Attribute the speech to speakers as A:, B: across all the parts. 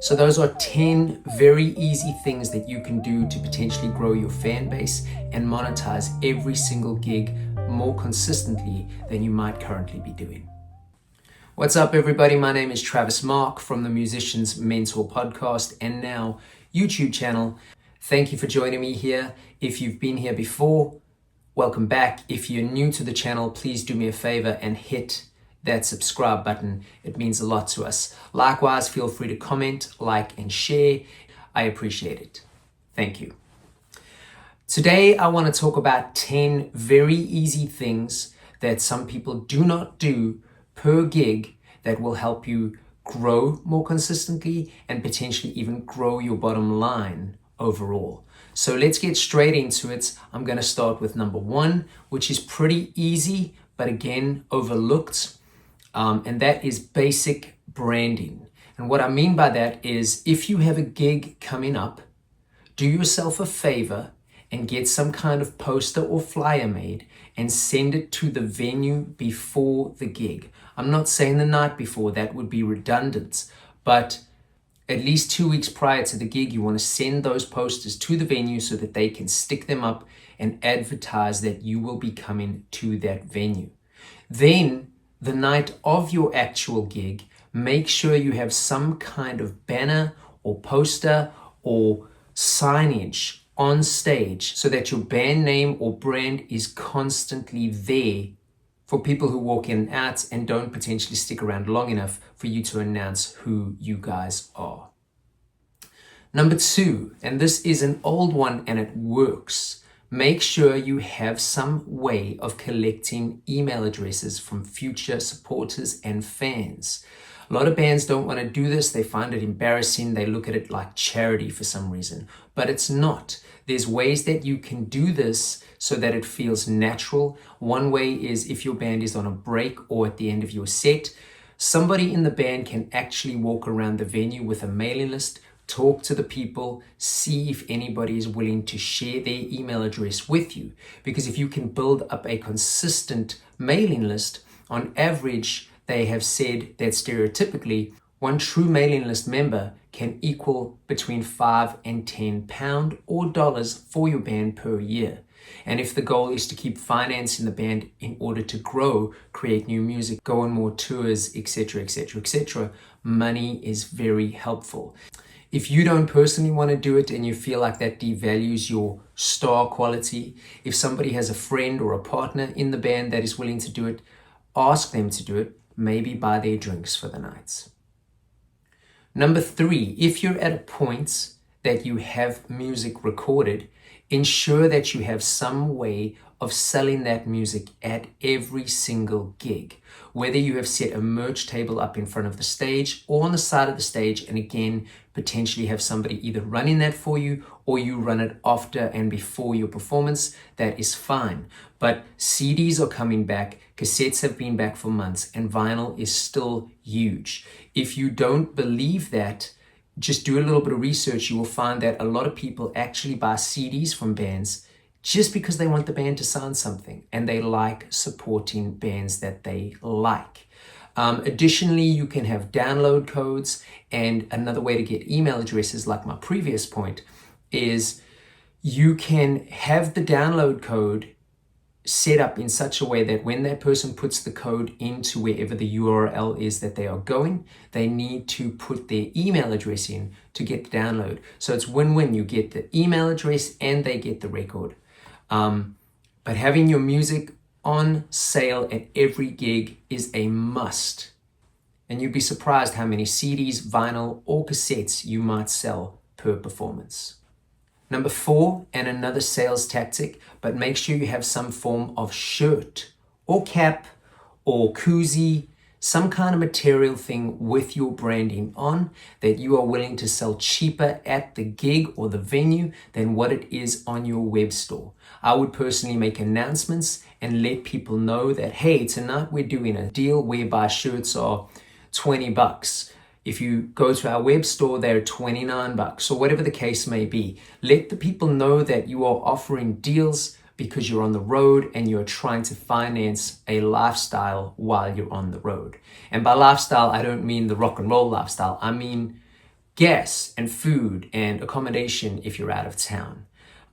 A: So those are 10 very easy things that you can do to potentially grow your fan base and monetize every single gig more consistently than you might currently be doing. What's up, everybody? My name is Travis Mark from the Musician's Mentor podcast and now YouTube channel. Thank you for joining me here. If you've been here before, welcome back. If you're new to the channel, please do me a favor and hit that subscribe button. It means a lot to us. Likewise, feel free to comment, like, and share. I appreciate it. Thank you. Today, I want to talk about 10 very easy things that some people do not do per gig that will help you grow more consistently and potentially even grow your bottom line overall. So let's get straight into it. I'm going to start with number one, which is pretty easy, but again, overlooked. And that is basic branding. And what I mean by that is if you have a gig coming up, do yourself a favor and get some kind of poster or flyer made and send it to the venue before the gig. I'm not saying the night before, that would be redundant, but at least 2 weeks prior to the gig, you want to send those posters to the venue so that they can stick them up and advertise that you will be coming to that venue. Then, the night of your actual gig, make sure you have some kind of banner or poster or signage on stage so that your band name or brand is constantly there for people who walk in and out and don't potentially stick around long enough for you to announce who you guys are. Number two, and this is an old one and it works. Make sure you have some way of collecting email addresses from future supporters and fans. A lot of bands don't want to do this. They find it embarrassing. They look at it like charity for some reason, but it's not. There's ways that you can do this so that it feels natural. One way is if your band is on a break or at the end of your set, somebody in the band can actually walk around the venue with a mailing list, talk to the people, see if anybody is willing to share their email address with you. Because if you can build up a consistent mailing list, on average, they have said that stereotypically, one true mailing list member can equal between £5 and £10 or dollars for your band per year. And if the goal is to keep financing the band in order to grow, create new music, go on more tours, etc., etc., etc., money is very helpful. If you don't personally want to do it and you feel like that devalues your star quality, if somebody has a friend or a partner in the band that is willing to do it, ask them to do it, maybe buy their drinks for the night. Number three, if you're at a point that you have music recorded, ensure that you have some way of selling that music at every single gig. Whether you have set a merch table up in front of the stage or on the side of the stage, and again, potentially have somebody either running that for you or you run it after and before your performance, that is fine. But CDs are coming back, cassettes have been back for months, and vinyl is still huge. If you don't believe that, just do a little bit of research. You will find that a lot of people actually buy CDs from bands just because they want the band to sound something and they like supporting bands that they like. Additionally, you can have download codes, and another way to get email addresses, like my previous point, is you can have the download code set up in such a way that when that person puts the code into wherever the URL is that they are going, they need to put their email address in to get the download. So it's win-win. You get the email address and they get the record. But having your music on sale at every gig is a must. And you'd be surprised how many CDs, vinyl, or cassettes you might sell per performance. Number four, and another sales tactic, but make sure you have some form of shirt or cap or koozie, some kind of material thing with your branding on that you are willing to sell cheaper at the gig or the venue than what it is on your web store. I would personally make announcements and let people know that, hey, tonight we're doing a deal whereby shirts are $20. If you go to our web store, they're $29 or whatever the case may be. Let the people know that you are offering deals because you're on the road and you're trying to finance a lifestyle while you're on the road. And by lifestyle, I don't mean the rock and roll lifestyle. I mean gas and food and accommodation if you're out of town.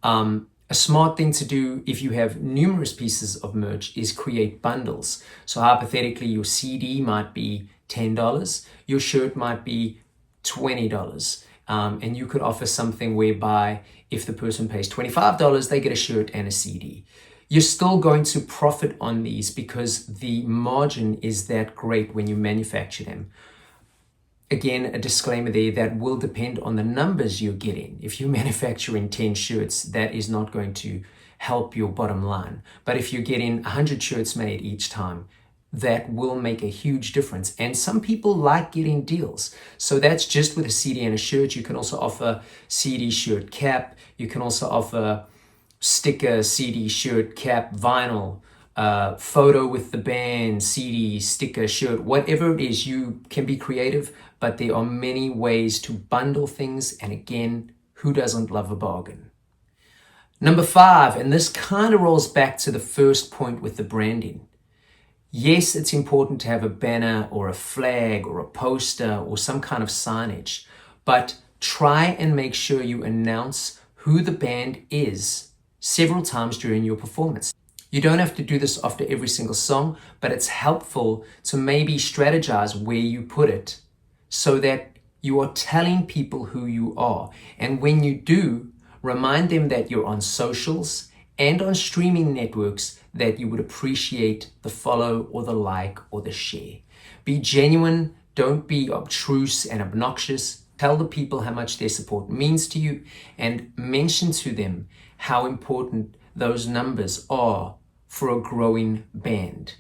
A: A smart thing to do if you have numerous pieces of merch is create bundles. So hypothetically, your CD might be $10, your shirt might be $20. And you could offer something whereby if the person pays $25, they get a shirt and a CD. You're still going to profit on these because the margin is that great when you manufacture them. Again, a disclaimer there, that will depend on the numbers you're getting. If you're manufacturing 10 shirts, that is not going to help your bottom line. But if you're getting 100 shirts made each time, that will make a huge difference. And some people like getting deals. So that's just with a CD and a shirt. You can also offer CD, shirt, cap. You can also offer sticker, CD, shirt, cap, vinyl, photo with the band, CD, sticker, shirt, whatever it is. You can be creative, but there are many ways to bundle things. And again, who doesn't love a bargain? Number 5, and this kind of rolls back to the first point with the branding. Yes, it's important to have a banner or a flag or a poster or some kind of signage, but try and make sure you announce who the band is several times during your performance. You don't have to do this after every single song, but it's helpful to maybe strategize where you put it so that you are telling people who you are. And when you do, remind them that you're on socials and on streaming networks that you would appreciate the follow or the like or the share. Be genuine, don't be obtruse and obnoxious. Tell the people how much their support means to you and mention to them how important those numbers are for a growing band.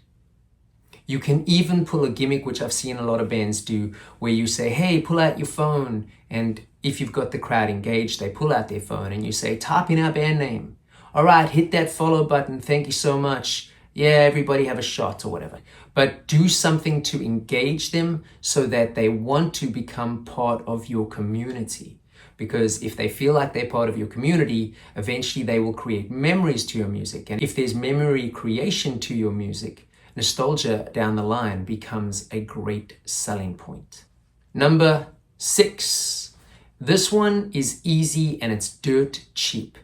A: You can even pull a gimmick, which I've seen a lot of bands do, where you say, hey, pull out your phone. And if you've got the crowd engaged, they pull out their phone and you say, type in our band name. All right, hit that follow button. Thank you so much. Yeah, everybody have a shot or whatever. But do something to engage them so that they want to become part of your community. Because if they feel like they're part of your community, eventually they will create memories to your music. And if there's memory creation to your music, nostalgia down the line becomes a great selling point. Number 6. This one is easy and it's dirt cheap.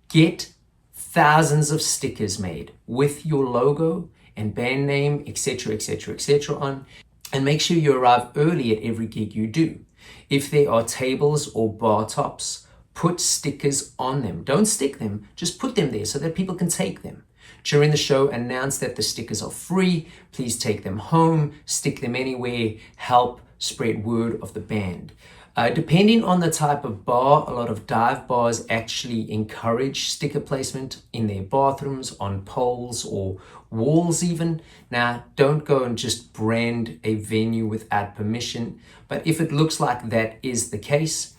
A: Get thousands of stickers made with your logo and band name, etc., etc., etc. on, and make sure you arrive early at every gig you do. If there are tables or bar tops, put stickers on them. Don't stick them, just put them there so that people can take them. During the show, announce that the stickers are free. Please take them home, stick them anywhere, help spread word of the band. Depending on the type of bar, a lot of dive bars actually encourage sticker placement in their bathrooms, on poles or walls even. Now, don't go and just brand a venue without permission, but if it looks like that is the case,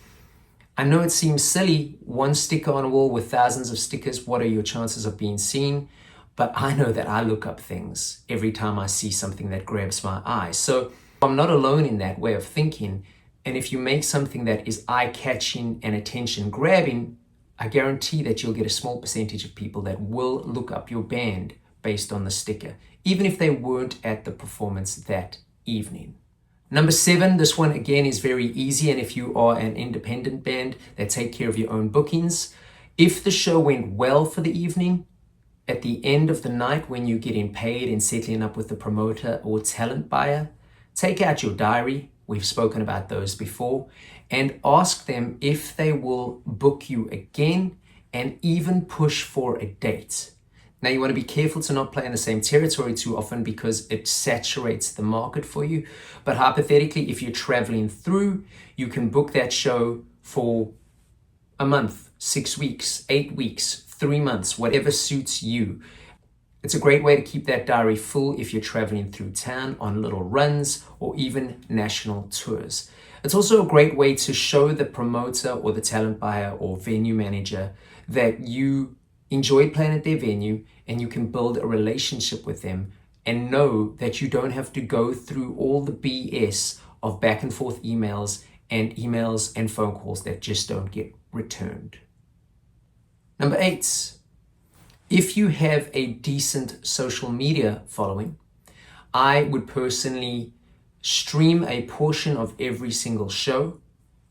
A: I know it seems silly, one sticker on a wall with thousands of stickers, what are your chances of being seen? But I know that I look up things every time I see something that grabs my eye. So I'm not alone in that way of thinking. And if you make something that is eye-catching and attention-grabbing, I guarantee that you'll get a small percentage of people that will look up your band based on the sticker, even if they weren't at the performance that evening. Number 7, this one again is very easy, and if you are an independent band that take care of your own bookings, if the show went well for the evening, at the end of the night when you're getting paid and settling up with the promoter or talent buyer, take out your diary, we've spoken about those before, and ask them if they will book you again and even push for a date. Now, you want to be careful to not play in the same territory too often because it saturates the market for you. But hypothetically, if you're traveling through, you can book that show for a month, 6 weeks, 8 weeks, 3 months, whatever suits you. It's a great way to keep that diary full if you're traveling through town on little runs or even national tours. It's also a great way to show the promoter or the talent buyer or venue manager that you enjoy playing at their venue and you can build a relationship with them and know that you don't have to go through all the BS of back and forth emails and phone calls that just don't get returned. Number 8, if you have a decent social media following, I would personally stream a portion of every single show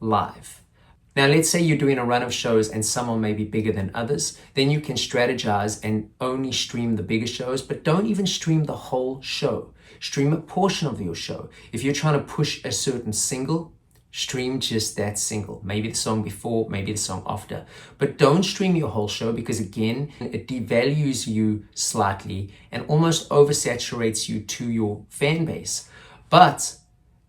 A: live. Now, let's say you're doing a run of shows and some are maybe bigger than others, then you can strategize and only stream the bigger shows, but don't even stream the whole show. Stream a portion of your show. If you're trying to push a certain single, stream just that single. Maybe the song before, maybe the song after. But don't stream your whole show because, again, it devalues you slightly and almost oversaturates you to your fan base. But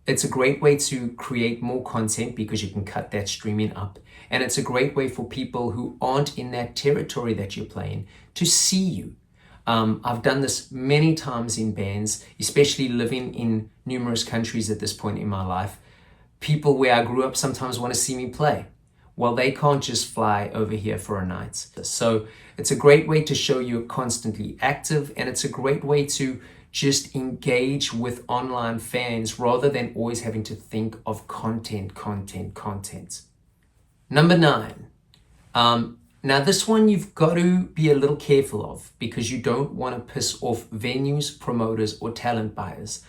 A: it's a great way to create more content because you can cut that streaming up. And it's a great way for people who aren't in that territory that you're playing to see you. I've done this many times in bands, especially living in numerous countries at this point in my life. People where I grew up sometimes want to see me play. Well, they can't just fly over here for a night. So it's a great way to show you're constantly active, and it's a great way to just engage with online fans rather than always having to think of content. Number 9. Now this one you've got to be a little careful of because you don't want to piss off venues, promoters, or talent buyers.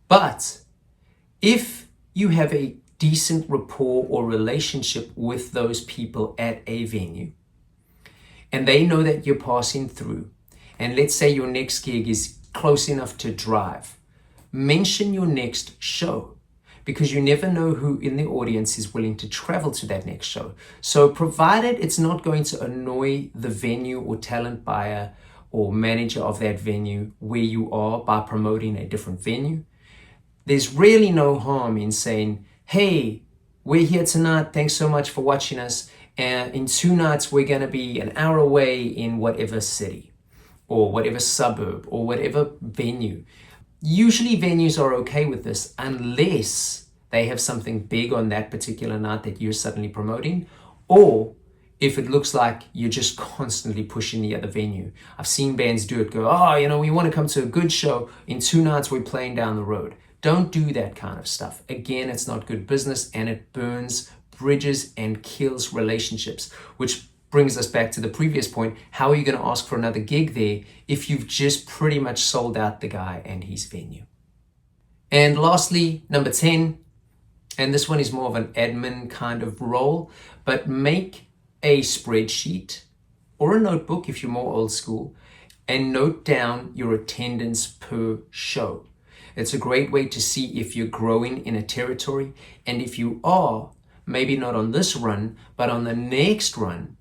A: But if you have a decent rapport or relationship with those people at a venue and they know that you're passing through, and let's say your next gig is close enough to drive, mention your next show because you never know who in the audience is willing to travel to that next show. So provided it's not going to annoy the venue or talent buyer or manager of that venue where you are by promoting a different venue, there's really no harm in saying, hey, we're here tonight, thanks so much for watching us, and in 2 nights we're going to be an hour away in whatever city or whatever suburb or whatever venue. Usually venues are okay with this unless they have something big on that particular night that you're suddenly promoting, or if it looks like you're just constantly pushing the other venue. I've seen bands do it, go, we want to come to a good show, in 2 nights we're playing down the road. Don't do that kind of stuff. Again, it's not good business and it burns bridges and kills relationships, which brings us back to the previous point. How are you going to ask for another gig there if you've just pretty much sold out the guy and his venue? And lastly, number 10, and this one is more of an admin kind of role, but make a spreadsheet or a notebook if you're more old school and note down your attendance per show. It's a great way to see if you're growing in a territory, and if you are, maybe not on this run, but on the next run,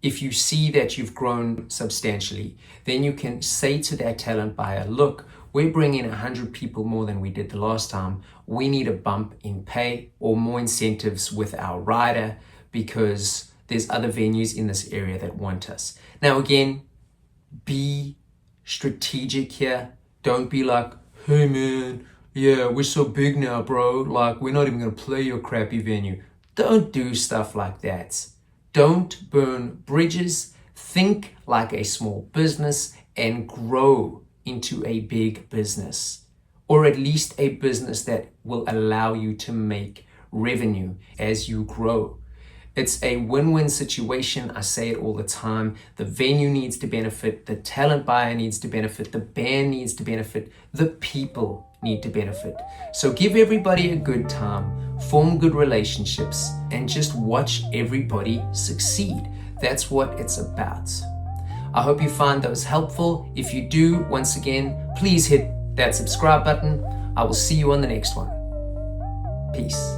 A: if you see that you've grown substantially, then you can say to that talent buyer, look, we're bringing 100 people more than we did the last time. We need a bump in pay or more incentives with our rider because there's other venues in this area that want us. Now, again, be strategic here. Don't be like, hey man, yeah, we're so big now, bro. Like, we're not even going to play your crappy venue. Don't do stuff like that. Don't burn bridges. Think like a small business and grow into a big business, or at least a business that will allow you to make revenue as you grow. It's a win-win situation. I say it all the time. The venue needs to benefit, the talent buyer needs to benefit, the band needs to benefit, the people need to benefit. So give everybody a good time, form good relationships, and just watch everybody succeed. That's what it's about. I hope you find those helpful. If you do, once again, please hit that subscribe button. I will see you on the next one. Peace.